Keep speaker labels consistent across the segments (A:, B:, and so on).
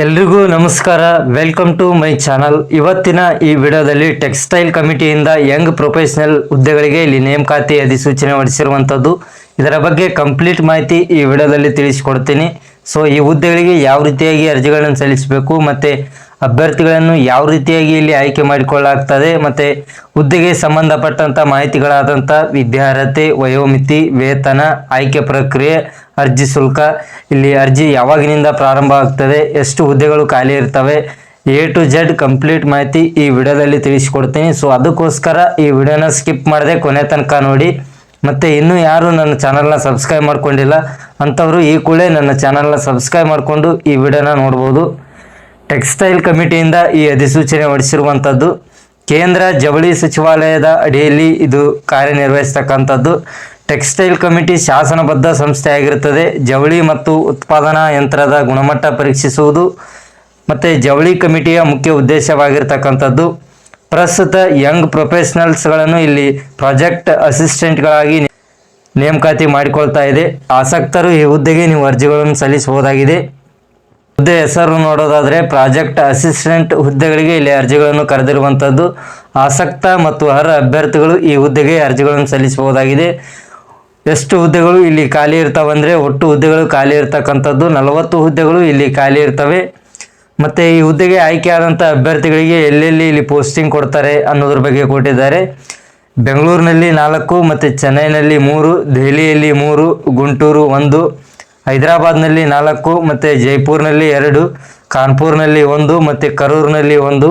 A: ಎಲ್ರಿಗೂ ನಮಸ್ಕಾರ. Welcome to my channel. ಇವತ್ತಿನ ಈ ವಿಡಿಯೋದಲ್ಲಿ ಟೆಕ್ಸ್ಟೈಲ್ ಕಮಿಟಿಯಿಂದ ಯಂಗ್ ಪ್ರೊಫೆಷನಲ್ ಹುದ್ದೆಗಳಿಗೆ ಇಲ್ಲಿ ನೇಮಕಾತಿ ಅಧಿಸೂಚನೆ ಹೊರಡಿಸಿರುವಂಥದ್ದು. ಇದರ ಬಗ್ಗೆ ಕಂಪ್ಲೀಟ್ ಮಾಹಿತಿ ಈ ವಿಡಿಯೋದಲ್ಲಿ ತಿಳಿಸಿಕೊಡ್ತೀನಿ. ಸೊ ಈ ಹುದ್ದೆಗಳಿಗೆ ಯಾವ ರೀತಿಯಾಗಿ ಅರ್ಜಿಗಳನ್ನು ಸಲ್ಲಿಸಬೇಕು ಮತ್ತು ಅಭ್ಯರ್ಥಿಗಳನ್ನು ಯಾವ ರೀತಿಯಾಗಿ ಇಲ್ಲಿ ಆಯ್ಕೆ ಮಾಡಿಕೊಳ್ಳಲಾಗ್ತದೆ ಮತ್ತು ಹುದ್ದೆಗೆ ಸಂಬಂಧಪಟ್ಟಂಥ ಮಾಹಿತಿಗಳಾದಂಥ ವಿದ್ಯಾರ್ಹತೆ, ವಯೋಮಿತಿ, ವೇತನ, ಆಯ್ಕೆ ಪ್ರಕ್ರಿಯೆ, ಅರ್ಜಿ ಶುಲ್ಕ, ಇಲ್ಲಿ ಅರ್ಜಿ ಯಾವಾಗಿನಿಂದ ಪ್ರಾರಂಭ ಆಗ್ತದೆ, ಎಷ್ಟು ಹುದ್ದೆಗಳು ಖಾಲಿ ಇರ್ತವೆ, A to Z ಕಂಪ್ಲೀಟ್ ಮಾಹಿತಿ ಈ ವಿಡಿಯೋದಲ್ಲಿ ತಿಳಿಸಿಕೊಡ್ತೀನಿ. ಸೊ ಅದಕ್ಕೋಸ್ಕರ ಈ ವಿಡಿಯೋನ ಸ್ಕಿಪ್ ಮಾಡದೆ ಕೊನೆ ತನಕ ನೋಡಿ. ಮತ್ತು ಇನ್ನೂ ಯಾರು ನನ್ನ ಚಾನಲ್ನ ಸಬ್ಸ್ಕ್ರೈಬ್ ಮಾಡ್ಕೊಂಡಿಲ್ಲ ಅಂಥವರು ಈ ಕೂಡಲೇ ನನ್ನ ಚಾನಲ್ನ ಸಬ್ಸ್ಕ್ರೈಬ್ ಮಾಡಿಕೊಂಡು ಈ ವಿಡಿಯೋನ ನೋಡ್ಬೋದು. ಟೆಕ್ಸ್ಟೈಲ್ ಕಮಿಟಿಯಿಂದ ಈ ಅಧಿಸೂಚನೆ ಹೊರಡಿಸಿರುವಂಥದ್ದು. ಕೇಂದ್ರ ಜವಳಿ ಸಚಿವಾಲಯದ ಅಡಿಯಲ್ಲಿ ಇದು ಕಾರ್ಯನಿರ್ವಹಿಸ್ತಕ್ಕಂಥದ್ದು. Textile committee ಶಾಸನಬದ್ಧ ಸಂಸ್ಥೆಯಾಗಿರುತ್ತದೆ. ಜವಳಿ ಮತ್ತು ಉತ್ಪಾದನಾ ಯಂತ್ರದ ಗುಣಮಟ್ಟ ಪರೀಕ್ಷಿಸುವುದು ಮತ್ತು ಜವಳಿ ಕಮಿಟಿಯ ಮುಖ್ಯ ಉದ್ದೇಶವಾಗಿರ್ತಕ್ಕಂಥದ್ದು. ಪ್ರಸ್ತುತ ಯಂಗ್ ಪ್ರೊಫೆಷನಲ್ಸ್ಗಳನ್ನು ಇಲ್ಲಿ ಪ್ರಾಜೆಕ್ಟ್ ಅಸಿಸ್ಟೆಂಟ್ಗಳಾಗಿ ನೇಮಕಾತಿ ಮಾಡಿಕೊಳ್ತಾ ಇದೆ. ಆಸಕ್ತರು ಈ ಹುದ್ದೆಗೆ ನೀವು ಅರ್ಜಿಗಳನ್ನು ಸಲ್ಲಿಸಬಹುದಾಗಿದೆ. ಹುದ್ದೆ ಹೆಸರು ನೋಡೋದಾದರೆ ಪ್ರಾಜೆಕ್ಟ್ ಅಸಿಸ್ಟೆಂಟ್ ಹುದ್ದೆಗಳಿಗೆ ಇಲ್ಲಿ ಅರ್ಜಿಗಳನ್ನು ಕರೆದಿರುವಂಥದ್ದು. ಆಸಕ್ತ ಮತ್ತು ಅರ್ಹ ಅಭ್ಯರ್ಥಿಗಳು ಈ ಹುದ್ದೆಗೆ ಅರ್ಜಿಗಳನ್ನು ಸಲ್ಲಿಸಬಹುದಾಗಿದೆ. ಎಷ್ಟು ಹುದ್ದೆಗಳು ಇಲ್ಲಿ ಖಾಲಿ ಇರ್ತಾವಂದರೆ ಒಟ್ಟು ಹುದ್ದೆಗಳು ಖಾಲಿ ಇರ್ತಕ್ಕಂಥದ್ದು 40 ಹುದ್ದೆಗಳು ಇಲ್ಲಿ ಖಾಲಿ ಇರ್ತವೆ. ಮತ್ತು ಈ ಹುದ್ದೆಗೆ ಆಯ್ಕೆಯಾದಂಥ ಅಭ್ಯರ್ಥಿಗಳಿಗೆ ಎಲ್ಲೆಲ್ಲಿ ಇಲ್ಲಿ ಪೋಸ್ಟಿಂಗ್ ಕೊಡ್ತಾರೆ ಅನ್ನೋದ್ರ ಬಗ್ಗೆ ಕೊಟ್ಟಿದ್ದಾರೆ. ಬೆಂಗಳೂರಿನಲ್ಲಿ 4 ಮತ್ತು ಚೆನ್ನೈನಲ್ಲಿ 3, ದೆಹಲಿಯಲ್ಲಿ 3, ಗುಂಟೂರು 1, ಹೈದರಾಬಾದ್ನಲ್ಲಿ 4 ಮತ್ತು ಜೈಪುರ್ನಲ್ಲಿ 2, ಕಾನ್ಪುರ್ನಲ್ಲಿ 1 ಮತ್ತು ಕರೂರಿನಲ್ಲಿ 1,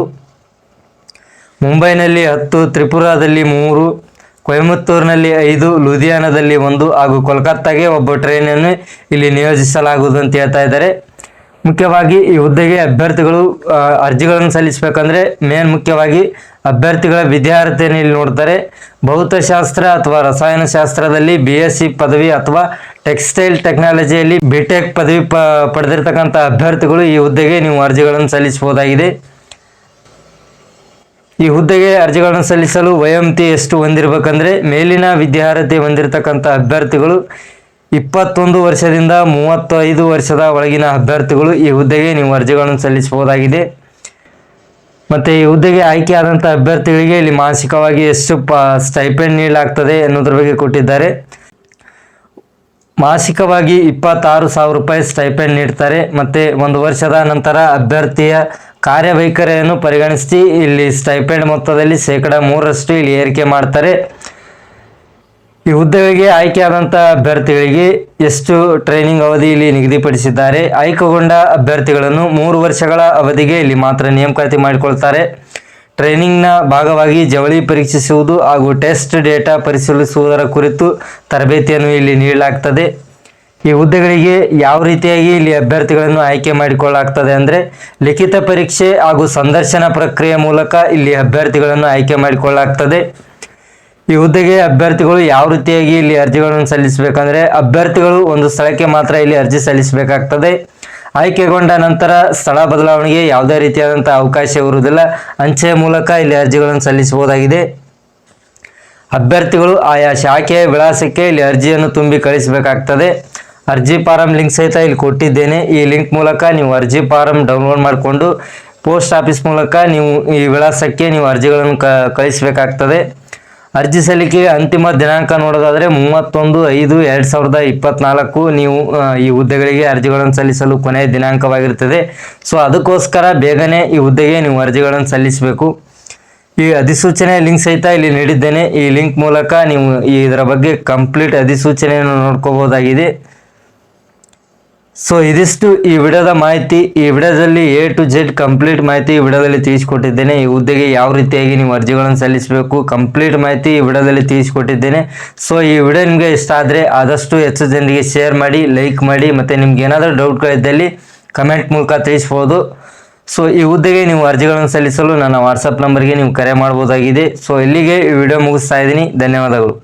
A: ಮುಂಬೈನಲ್ಲಿ 10, ತ್ರಿಪುರಾದಲ್ಲಿ 3, ಕೊಯಮತ್ತೂರಿನಲ್ಲಿ 5, ಲುಧಿಯಾನದಲ್ಲಿ 1 ಹಾಗೂ ಕೋಲ್ಕತ್ತಾಗೆ ಒಬ್ಬ ಟ್ರೈನನ್ನು ಇಲ್ಲಿ ನಿಯೋಜಿಸಲಾಗುವುದು ಅಂತ ಹೇಳ್ತಾ ಇದ್ದಾರೆ. ಮುಖ್ಯವಾಗಿ ಈ ಹುದ್ದೆಗೆ ಅಭ್ಯರ್ಥಿಗಳು ಅರ್ಜಿಗಳನ್ನು ಸಲ್ಲಿಸಬೇಕಂದ್ರೆ ಮುಖ್ಯವಾಗಿ ಅಭ್ಯರ್ಥಿಗಳ ವಿದ್ಯಾರ್ಹತೆಯನ್ನು ಇಲ್ಲಿ ನೋಡ್ತಾರೆ. ಭೌತಶಾಸ್ತ್ರ ಅಥವಾ ರಸಾಯನಶಾಸ್ತ್ರದಲ್ಲಿ BSc ಪದವಿ ಅಥವಾ ಟೆಕ್ಸ್ಟೈಲ್ ಟೆಕ್ನಾಲಜಿಯಲ್ಲಿ BTech ಪದವಿ ಪಡೆದಿರ್ತಕ್ಕಂಥ ಅಭ್ಯರ್ಥಿಗಳು ಈ ಹುದ್ದೆಗೆ ನೀವು ಅರ್ಜಿಗಳನ್ನು ಸಲ್ಲಿಸಬಹುದಾಗಿದೆ. ಈ ಹುದ್ದೆಗೆ ಅರ್ಜಿಗಳನ್ನು ಸಲ್ಲಿಸಲು ವಯೋಮಿತಿ ಎಷ್ಟು ಹೊಂದಿರಬೇಕಂದ್ರೆ ಮೇಲಿನ ವಿದ್ಯಾರ್ಹತೆ ಹೊಂದಿರತಕ್ಕಂಥ ಅಭ್ಯರ್ಥಿಗಳು 21 ವರ್ಷದಿಂದ 35 ವರ್ಷದ ಒಳಗಿನ ಅಭ್ಯರ್ಥಿಗಳು ಈ ಹುದ್ದೆಗೆ ನೀವು ಅರ್ಜಿಗಳನ್ನು ಸಲ್ಲಿಸಬಹುದಾಗಿದೆ. ಮತ್ತು ಈ ಹುದ್ದೆಗೆ ಆಯ್ಕೆಯಾದಂಥ ಅಭ್ಯರ್ಥಿಗಳಿಗೆ ಇಲ್ಲಿ ಮಾಸಿಕವಾಗಿ ಎಷ್ಟು ಸ್ಟೈಪೆಂಡ್ ನೀಡಲಾಗ್ತದೆ ಅನ್ನೋದ್ರ ಬಗ್ಗೆ ಕೊಟ್ಟಿದ್ದಾರೆ. ಮಾಸಿಕವಾಗಿ 26,000 ರೂಪಾಯಿ ಸ್ಟೈಪೆಂಡ್ ನೀಡ್ತಾರೆ. ಮತ್ತು 1 ವರ್ಷದ ನಂತರ ಅಭ್ಯರ್ಥಿಯ ಕಾರ್ಯವೈಖರಿಯನ್ನು ಪರಿಗಣಿಸಿ ಇಲ್ಲಿ ಸ್ಟೈಪೆಂಡ್ ಮೊತ್ತದಲ್ಲಿ 3% ಇಲ್ಲಿ ಏರಿಕೆ ಮಾಡ್ತಾರೆ. ಈ ಹುದ್ದೆಗೆ ಆಯ್ಕೆಯಾದಂಥ ಅಭ್ಯರ್ಥಿಗಳಿಗೆ ಎಷ್ಟು ಟ್ರೈನಿಂಗ್ ಅವಧಿ ಇಲ್ಲಿ ನಿಗದಿಪಡಿಸಿದ್ದಾರೆ. ಆಯ್ಕೆಗೊಂಡ ಅಭ್ಯರ್ಥಿಗಳನ್ನು 3 ವರ್ಷಗಳ ಅವಧಿಗೆ ಇಲ್ಲಿ ಮಾತ್ರ ನೇಮಕಾತಿ ಮಾಡಿಕೊಳ್ತಾರೆ. ಟ್ರೈನಿಂಗ್ನ ಭಾಗವಾಗಿ ಜವಳಿ ಪರೀಕ್ಷಿಸುವುದು ಹಾಗೂ ಟೆಸ್ಟ್ ಡೇಟಾ ಪರಿಶೀಲಿಸುವುದರ ಕುರಿತು ತರಬೇತಿಯನ್ನು ಇಲ್ಲಿ ನೀಡಲಾಗ್ತದೆ. ಈ ಹುದ್ದೆಗಳಿಗೆ ಯಾವ ರೀತಿಯಾಗಿ ಇಲ್ಲಿ ಅಭ್ಯರ್ಥಿಗಳನ್ನು ಆಯ್ಕೆ ಮಾಡಿಕೊಳ್ಳಲಾಗ್ತದೆ ಅಂದರೆ ಲಿಖಿತ ಪರೀಕ್ಷೆ ಹಾಗೂ ಸಂದರ್ಶನ ಪ್ರಕ್ರಿಯೆ ಮೂಲಕ ಇಲ್ಲಿ ಅಭ್ಯರ್ಥಿಗಳನ್ನು ಆಯ್ಕೆ ಮಾಡಿಕೊಳ್ಳಲಾಗ್ತದೆ. ಈ ಹುದ್ದೆಗೆ ಅಭ್ಯರ್ಥಿಗಳು ಯಾವ ರೀತಿಯಾಗಿ ಇಲ್ಲಿ ಅರ್ಜಿಗಳನ್ನು ಸಲ್ಲಿಸಬೇಕಂದ್ರೆ ಅಭ್ಯರ್ಥಿಗಳು ಒಂದು ಸ್ಥಳಕ್ಕೆ ಮಾತ್ರ ಇಲ್ಲಿ ಅರ್ಜಿ ಸಲ್ಲಿಸಬೇಕಾಗ್ತದೆ. ಆಯ್ಕೆಗೊಂಡ ನಂತರ ಸ್ಥಳ ಬದಲಾವಣೆಗೆ ಯಾವುದೇ ರೀತಿಯಾದಂಥ ಅವಕಾಶ ಇರುವುದಿಲ್ಲ. ಅಂಚೆ ಮೂಲಕ ಇಲ್ಲಿ ಅರ್ಜಿಗಳನ್ನು ಸಲ್ಲಿಸಬಹುದಾಗಿದೆ. ಅಭ್ಯರ್ಥಿಗಳು ಆಯಾ ಶಾಖೆಯ ವಿಳಾಸಕ್ಕೆ ಇಲ್ಲಿ ಅರ್ಜಿಯನ್ನು ತುಂಬಿ ಕಳಿಸಬೇಕಾಗ್ತದೆ. ಅರ್ಜಿ ಫಾರಂ ಲಿಂಕ್ ಸಹಿತ ಇಲ್ಲಿ ಕೊಟ್ಟಿದ್ದೇನೆ. ಈ ಲಿಂಕ್ ಮೂಲಕ ನೀವು ಅರ್ಜಿ ಫಾರಂ ಡೌನ್ಲೋಡ್ ಮಾಡಿಕೊಂಡು ಪೋಸ್ಟ್ ಆಫೀಸ್ ಮೂಲಕ ನೀವು ಈ ವಿಳಾಸಕ್ಕೆ ನೀವು ಅರ್ಜಿಗಳನ್ನು ಕಳಿಸಬೇಕಾಗ್ತದೆ. ಅರ್ಜಿ ಸಲ್ಲಿಕೆಗೆ ಅಂತಿಮ ದಿನಾಂಕ ನೋಡೋದಾದರೆ 31/5/2024 ನೀವು ಈ ಹುದ್ದೆಗಳಿಗೆ ಅರ್ಜಿಗಳನ್ನು ಸಲ್ಲಿಸಲು ಕೊನೆಯ ದಿನಾಂಕವಾಗಿರ್ತದೆ. ಸೊ ಅದಕ್ಕೋಸ್ಕರ ಬೇಗನೆ ಈ ಹುದ್ದೆಗೆ ನೀವು ಅರ್ಜಿಗಳನ್ನು ಸಲ್ಲಿಸಬೇಕು. ಈ ಅಧಿಸೂಚನೆ ಲಿಂಕ್ ಸಹಿತ ಇಲ್ಲಿ ನೀಡಿದ್ದೇನೆ. ಈ ಲಿಂಕ್ ಮೂಲಕ ನೀವು ಇದರ ಬಗ್ಗೆ ಕಂಪ್ಲೀಟ್ ಅಧಿಸೂಚನೆಯನ್ನು ನೋಡ್ಕೋಬಹುದಾಗಿದೆ. ಸೊ ಇದಿಷ್ಟು ಈ ವಿಡಿಯೋದ ಮಾಹಿತಿ. ಈ ವಿಡಿಯೋದಲ್ಲಿ A to Z ಕಂಪ್ಲೀಟ್ ಮಾಹಿತಿ ಈ ವಿಡಿಯೋದಲ್ಲಿ ತಿಳಿಸಿಕೊಟ್ಟಿದ್ದೇನೆ. ಈ ಹುದ್ದೆಗೆ ಯಾವ ರೀತಿಯಾಗಿ ನೀವು ಅರ್ಜಿಗಳನ್ನು ಸಲ್ಲಿಸಬೇಕು ಕಂಪ್ಲೀಟ್ ಮಾಹಿತಿ ಈ ವಿಡಿಯೋದಲ್ಲಿ ತಿಳಿಸಿಕೊಟ್ಟಿದ್ದೇನೆ. ಸೊ ಈ ವಿಡಿಯೋ ನಿಮಗೆ ಇಷ್ಟ ಆದರೆ ಆದಷ್ಟು ಹೆಚ್ಚು ಜನರಿಗೆ ಶೇರ್ ಮಾಡಿ, ಲೈಕ್ ಮಾಡಿ, ಮತ್ತು ನಿಮ್ಗೆ ಏನಾದರೂ ಡೌಟ್ಗಳಿದ್ದಲ್ಲಿ ಕಮೆಂಟ್ ಮೂಲಕ ತಿಳಿಸ್ಬೋದು. ಸೊ ಈ ಹುದ್ದೆಗೆ ನೀವು ಅರ್ಜಿಗಳನ್ನು ಸಲ್ಲಿಸಲು ನನ್ನ ವಾಟ್ಸಪ್ ನಂಬರ್ಗೆ ನೀವು ಕರೆ ಮಾಡ್ಬೋದಾಗಿದೆ. ಸೊ ಇಲ್ಲಿಗೆ ಈ ವಿಡಿಯೋ ಮುಗಿಸ್ತಾ ಇದ್ದೀನಿ. ಧನ್ಯವಾದಗಳು.